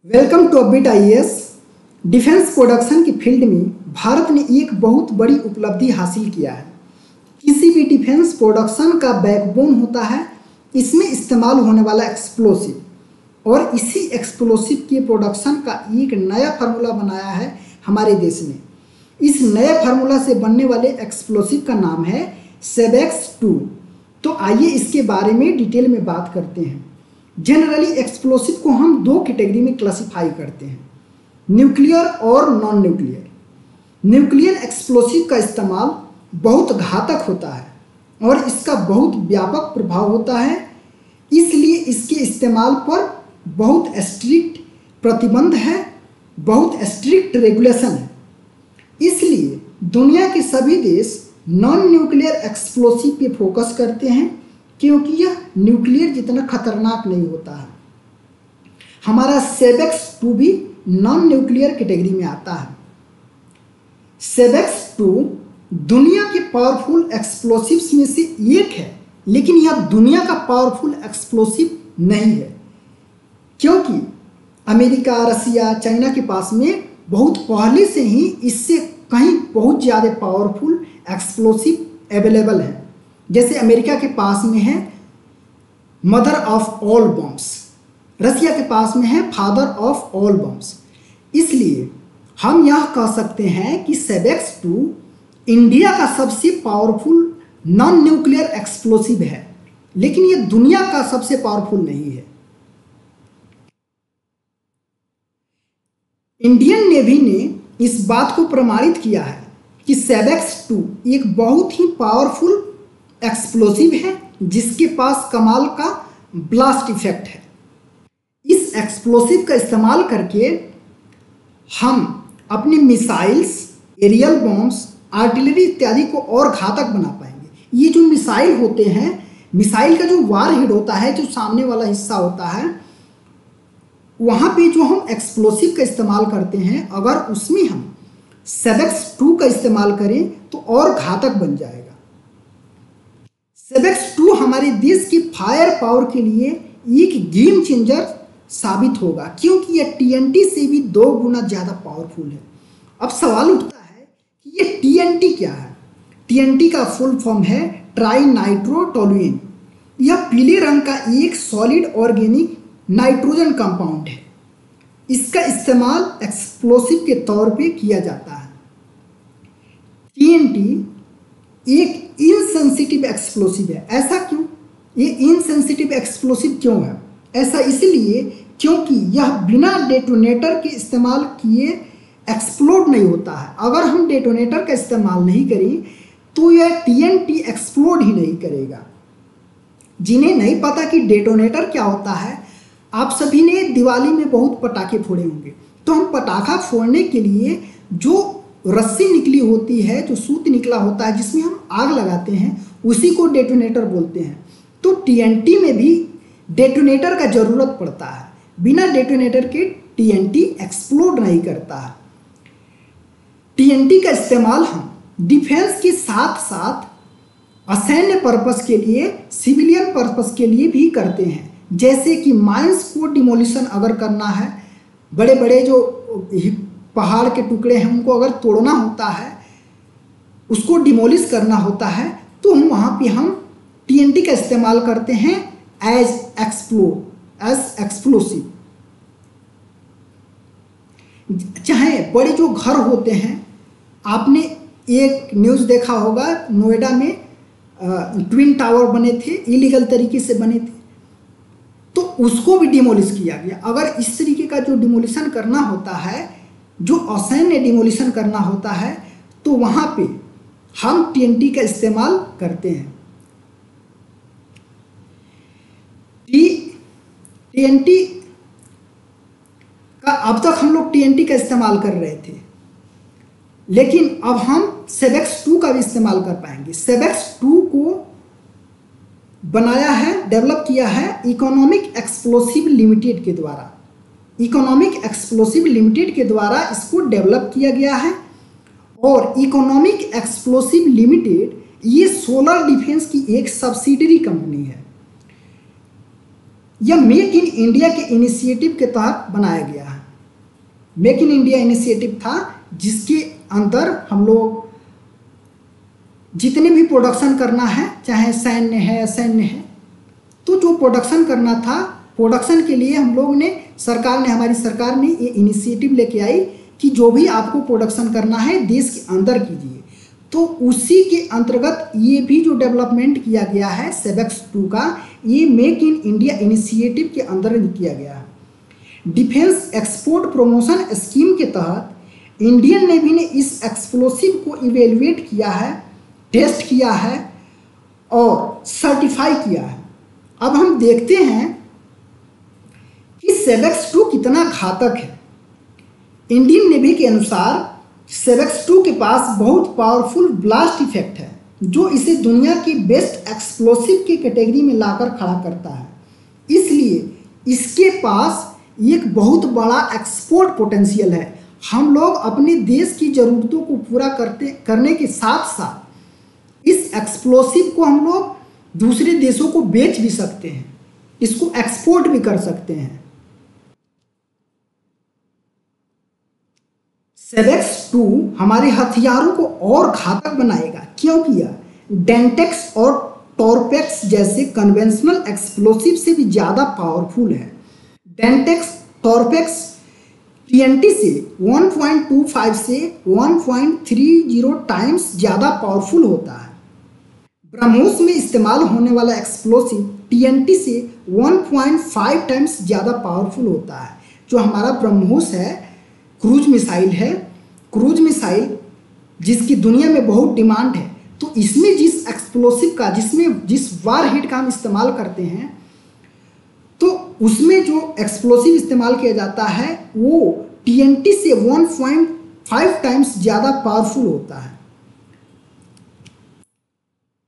Welcome to upbeat IAS. Defence production की field में भारत ने एक बहुत बड़ी उपलब्धि हासिल किया है। किसी भी डिफेंस प्रोडक्शन का बैकबोन होता है इसमें इस्तेमाल होने वाला एक्सप्लोसिव, और इसी एक्सप्लोसिव के प्रोडक्शन का एक नया फार्मूला बनाया है हमारे देश ने। इस नए फार्मूला से बनने वाले एक्सप्लोसिव का नाम है सेबेक्स 2। तो आइए इसके बारे में डिटेल में बात करते हैं। जनरली एक्सप्लोसिव को हम दो कैटेगरी में क्लासिफाई करते हैं, न्यूक्लियर और नॉन न्यूक्लियर। न्यूक्लियर एक्सप्लोसिव का इस्तेमाल बहुत घातक होता है और इसका बहुत व्यापक प्रभाव होता है, इसलिए इसके इस्तेमाल पर बहुत स्ट्रिक्ट प्रतिबंध है, बहुत स्ट्रिक्ट रेगुलेशन है। इसलिए दुनिया के सभी देश नॉन न्यूक्लियर एक्सप्लोसिव पे फोकस करते हैं क्योंकि यह न्यूक्लियर जितना खतरनाक नहीं होता है। हमारा सेबेक्स 2 भी नॉन न्यूक्लियर कैटेगरी में आता है। सेबेक्स 2 दुनिया के पावरफुल एक्सप्लोसिव्स में से एक है, लेकिन यह दुनिया का पावरफुल एक्सप्लोसिव नहीं है क्योंकि अमेरिका, रसिया, चाइना के पास में बहुत पहले से ही इससे कहीं बहुत ज़्यादा पावरफुल एक्सप्लोसिव अवेलेबल है। जैसे अमेरिका के पास में है मदर ऑफ ऑल बॉम्ब्स, रसिया के पास में है फादर ऑफ ऑल बॉम्ब्स। इसलिए हम यह कह सकते हैं कि सेबेक्स 2 इंडिया का सबसे पावरफुल नॉन न्यूक्लियर एक्सप्लोसिव है, लेकिन यह दुनिया का सबसे पावरफुल नहीं है। इंडियन नेवी ने इस बात को प्रमाणित किया है कि सेबेक्स 2 एक बहुत ही पावरफुल एक्सप्लोसिव है जिसके पास कमाल का ब्लास्ट इफेक्ट है। इस एक्सप्लोसिव का इस्तेमाल करके हम अपने मिसाइल्स, एरियल बॉम्ब्स, आर्टिलरी इत्यादि को और घातक बना पाएंगे। ये जो मिसाइल होते हैं, मिसाइल का जो वार हेड होता है, जो सामने वाला हिस्सा होता है, वहाँ पे जो हम एक्सप्लोसिव का इस्तेमाल करते हैं, अगर उसमें हम सेबेक्स 2 का इस्तेमाल करें तो और घातक बन जाएगा। सेबेक्स 2 हमारे देश की फायर पावर के लिए एक गेम चेंजर साबित होगा क्योंकि यह टीएनटी से भी 2 गुना ज़्यादा पावरफुल है। अब सवाल उठता है कि ये टीएनटी क्या है। टीएनटी का फुल फॉर्म है ट्राई नाइट्रो टोलुएन। यह पीले रंग का एक सॉलिड ऑर्गेनिक नाइट्रोजन कंपाउंड है। इसका इस्तेमाल एक्सप्लोसिव के तौर पे किया जाता है। टीएनटी एक इनसेंसिटिव एक्सप्लोसिव है। ऐसा क्यों? ये इनसेंसिटिव एक्सप्लोसिव क्यों है? ऐसा इसलिए क्योंकि यह बिना डेटोनेटर के इस्तेमाल किए एक्सप्लोड नहीं होता है। अगर हम डेटोनेटर का इस्तेमाल नहीं करें तो यह टीएनटी एक्सप्लोड ही नहीं करेगा। जिन्हें नहीं पता कि डेटोनेटर क्या होता है, आप सभी ने दिवाली में बहुत पटाखे फोड़े होंगे। तो हम पटाखा फोड़ने के लिए जो रस्सी निकली होती है, जो सूत निकला होता है जिसमें हम आग लगाते हैं, उसी को डेटोनेटर बोलते हैं। तो टीएनटी में भी डेटोनेटर का ज़रूरत पड़ता है। बिना डेटोनेटर के टीएनटी एक्सप्लोड नहीं करता है। टीएनटी का इस्तेमाल हम डिफेंस के साथ साथ असैन्य पर्पस के लिए, सिविलियन पर्पस के लिए भी करते हैं। जैसे कि माइंस को डिमोलिशन अगर करना है, बड़े बड़े जो पहाड़ के टुकड़े हैं उनको अगर तोड़ना होता है, उसको डिमोलिश करना होता है, तो हम वहाँ पे हम टीएनटी का इस्तेमाल करते हैं एज एक्सप्लोसिव। चाहे बड़े जो घर होते हैं, आपने एक न्यूज़ देखा होगा, नोएडा में ट्विन टावर बने थे, इलीगल तरीके से बने थे, तो उसको भी डिमोलिश किया गया। अगर इस तरीके का जो डिमोलिशन करना होता है, जो असैन्य डिमोलिशन करना होता है, तो वहाँ पे हम टीएनटी का इस्तेमाल करते हैं। टीएनटी का अब तक हम लोग टीएनटी का इस्तेमाल कर रहे थे, लेकिन अब हम सेबेक्स 2 का भी इस्तेमाल कर पाएंगे। सेबेक्स 2 को बनाया है, डेवलप किया है इकोनॉमिक एक्सप्लोसिव लिमिटेड के द्वारा। इकोनॉमिक एक्सप्लोसिव लिमिटेड के द्वारा इसको डेवलप किया गया है। और इकोनॉमिक एक्सप्लोसिव लिमिटेड ये सोलर डिफेंस की एक सब्सिडरी कंपनी है। यह मेक इन इंडिया के इनिशिएटिव के तहत बनाया गया है। मेक इन इंडिया इनिशिएटिव था, जिसके अंदर हम लोग जितने भी प्रोडक्शन करना है, चाहे सैन्य है असैन्य है, तो जो प्रोडक्शन करना था, प्रोडक्शन के लिए हम लोग ने हमारी सरकार ने ये इनिशिएटिव लेके आई कि जो भी आपको प्रोडक्शन करना है देश के अंदर कीजिए। तो उसी के अंतर्गत ये भी जो डेवलपमेंट किया गया है सेबेक्स 2 का, ये मेक इन इंडिया इनिशिएटिव के अंदर किया गया है। डिफेंस एक्सपोर्ट प्रमोशन स्कीम के तहत इंडियन नेवी ने इस एक्सप्लोसिव को इवेल्युएट किया है, टेस्ट किया है और सर्टिफाई किया है। अब हम देखते हैं कि सेबेक्स 2 कितना घातक है। इंडियन नेवी के अनुसार सेबेक्स 2 के पास बहुत पावरफुल ब्लास्ट इफेक्ट है, जो इसे दुनिया की बेस्ट एक्सप्लोसिव की कैटेगरी में लाकर खड़ा करता है। इसलिए इसके पास एक बहुत बड़ा एक्सपोर्ट पोटेंशियल है। हम लोग अपने देश की ज़रूरतों को पूरा करने के साथ साथ इस एक्सप्लोसिव को हम लोग दूसरे देशों को बेच भी सकते हैं, इसको एक्सपोर्ट भी कर सकते हैं। सेबेक्स 2 हमारे हथियारों को और घातक बनाएगा, क्योंकि यह डेंटेक्स और टॉर्पेक्स जैसे कन्वेंशनल एक्सप्लोसिव से भी ज़्यादा पावरफुल है। डेंटेक्स टॉर्पेक्स TNT से 1.25 से 1.30 टाइम्स ज़्यादा पावरफुल होता है। ब्रह्मोस में इस्तेमाल होने वाला एक्सप्लोसिव TNT से 1.5 टाइम्स ज़्यादा पावरफुल होता है। जो हमारा ब्रह्मोस है, क्रूज मिसाइल है, क्रूज मिसाइल जिसकी दुनिया में बहुत डिमांड है, तो इसमें जिस एक्सप्लोसिव का जिस वार हेड का हम इस्तेमाल करते हैं, तो उसमें जो एक्सप्लोसिव इस्तेमाल किया जाता है वो TNT से 1.5 टाइम्स ज़्यादा पावरफुल होता है।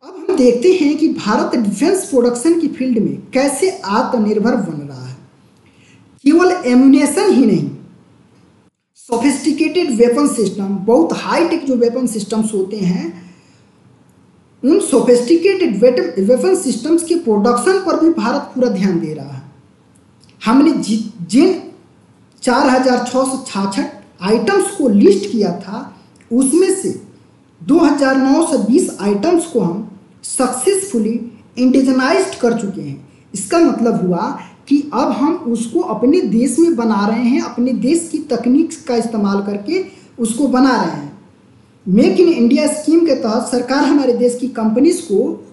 अब हम देखते हैं कि भारत डिफेंस प्रोडक्शन की फील्ड में कैसे आत्मनिर्भर बन रहा है। केवल एम्यूनेशन ही नहीं, सोफिस्टिकेटेड वेपन सिस्टम, बहुत हाईटेक जो वेपन सिस्टम्स होते हैं, उन सोफिस्टिकेटेड वेपन सिस्टम्स के प्रोडक्शन पर भी भारत पूरा ध्यान दे रहा है। हमने जिन 4666 आइटम्स को लिस्ट किया था, उसमें से 2920 आइटम्स को हम सक्सेसफुली इंडिजनाइज्ड कर चुके हैं। इसका मतलब हुआ कि अब हम उसको अपने देश में बना रहे हैं, अपने देश की तकनीक का इस्तेमाल करके उसको बना रहे हैं। मेक इन इंडिया स्कीम के तहत सरकार हमारे देश की कंपनीज को,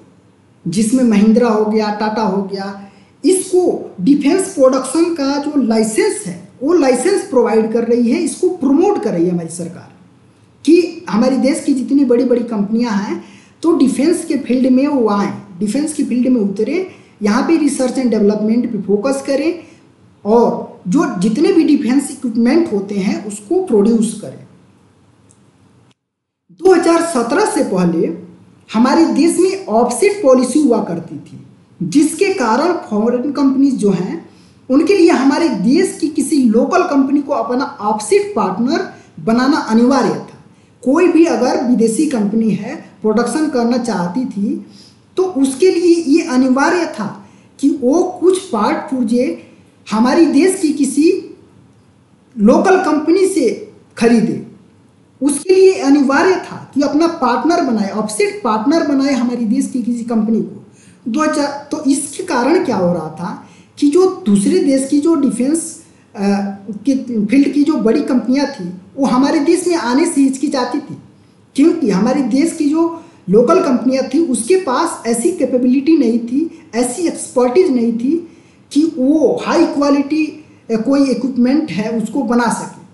जिसमें महिंद्रा हो गया, टाटा हो गया, इसको डिफेंस प्रोडक्शन का जो लाइसेंस है वो लाइसेंस प्रोवाइड कर रही है, इसको प्रमोट कर रही है हमारी सरकार कि हमारे देश की जितनी बड़ी बड़ी कंपनियां हैं तो डिफेंस के फील्ड में वो आएँ, डिफेंस के फील्ड में उतरे, यहाँ पे रिसर्च एंड डेवलपमेंट पे फोकस करें और जो जितने भी डिफेंस इक्विपमेंट होते हैं उसको प्रोड्यूस करें। 2017 से पहले हमारे देश में ऑफसेट पॉलिसी हुआ करती थी, जिसके कारण फॉरेन कंपनीज जो हैं उनके लिए हमारे देश की किसी लोकल कंपनी को अपना ऑफसेट पार्टनर बनाना अनिवार्य था। कोई भी अगर विदेशी कंपनी है प्रोडक्शन करना चाहती थी तो उसके लिए ये अनिवार्य था कि वो कुछ पार्ट पुर्जे हमारी देश की किसी लोकल कंपनी से खरीदे। उसके लिए अनिवार्य था कि अपना पार्टनर बनाए, ऑफसेट पार्टनर बनाए हमारी देश की किसी कंपनी को। तो इसके कारण क्या हो रहा था कि जो दूसरे देश की जो डिफेंस के फील्ड की जो बड़ी कंपनियां थी वो हमारे देश में आने से हिचकिचाती थी, क्योंकि हमारे देश की जो लोकल कंपनियां थी उसके पास ऐसी कैपेबिलिटी नहीं थी, ऐसी एक्सपर्टीज नहीं थी कि वो हाई क्वालिटी कोई इक्विपमेंट है उसको बना सके।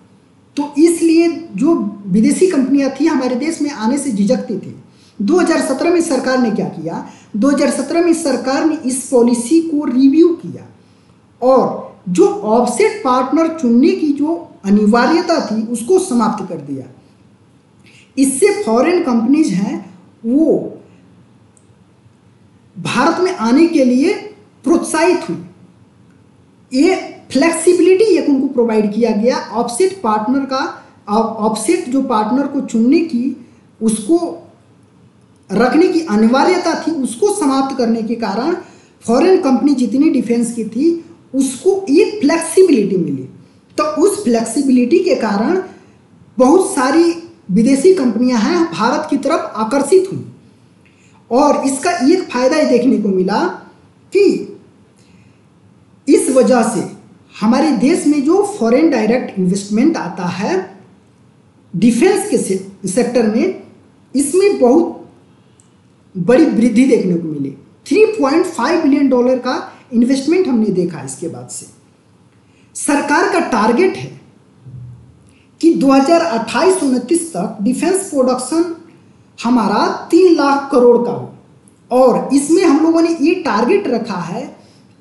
तो इसलिए जो विदेशी कंपनियां थी हमारे देश में आने से झिझकती थी। 2017 में सरकार ने क्या किया, 2017 में सरकार ने इस पॉलिसी को रिव्यू किया और जो ऑफसेट पार्टनर चुनने की जो अनिवार्यता थी उसको समाप्त कर दिया। इससे फॉरेन कंपनीज हैं वो भारत में आने के लिए प्रोत्साहित हुई। ये फ्लेक्सिबिलिटी एक उनको प्रोवाइड किया गया। ऑफसेट पार्टनर का, ऑफसेट जो पार्टनर को चुनने की, उसको रखने की अनिवार्यता थी, उसको समाप्त करने के कारण फॉरेन कंपनी जितनी डिफेंस की थी उसको एक फ्लेक्सिबिलिटी मिली। तो उस फ्लेक्सिबिलिटी के कारण बहुत सारी विदेशी कंपनियां हैं भारत की तरफ आकर्षित हुई। और इसका एक फायदा ये देखने को मिला कि इस वजह से हमारे देश में जो फॉरेन डायरेक्ट इन्वेस्टमेंट आता है डिफेंस के सेक्टर में, इसमें बहुत बड़ी वृद्धि देखने को मिली। $3.5 बिलियन का इन्वेस्टमेंट हमने देखा। इसके बाद से सरकार का टारगेट है कि 2028-29 तक डिफेंस प्रोडक्शन हमारा 3 लाख करोड़ का हो, और इसमें हम लोगों ने ये टारगेट रखा है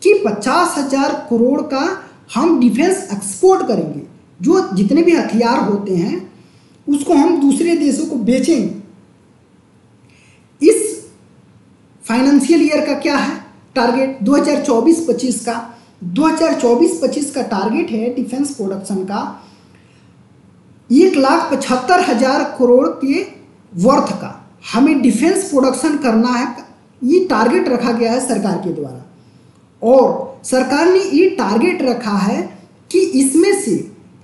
कि 50,000 करोड़ का हम डिफेंस एक्सपोर्ट करेंगे। जो जितने भी हथियार होते हैं उसको हम दूसरे देशों को बेचेंगे। इस फाइनेंशियल ईयर का क्या है टारगेट 2024-25 का? 2024-25 का टारगेट है डिफेंस प्रोडक्शन का 1,75,000 करोड़ के वर्थ का हमें डिफेंस प्रोडक्शन करना है। ये टारगेट रखा गया है सरकार के द्वारा, और सरकार ने ये टारगेट रखा है कि इसमें से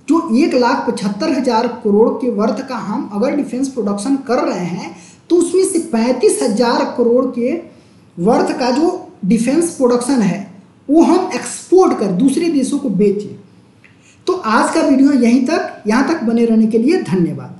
जो 1,75,000 करोड़ के वर्थ का हम अगर डिफेंस प्रोडक्शन कर रहे हैं तो उसमें से 35,000 करोड़ के वर्थ का जो डिफेंस प्रोडक्शन है वो हम एक्सपोर्ट कर दूसरे देशों को बेचें। तो आज का वीडियो यहाँ तक बने रहने के लिए धन्यवाद।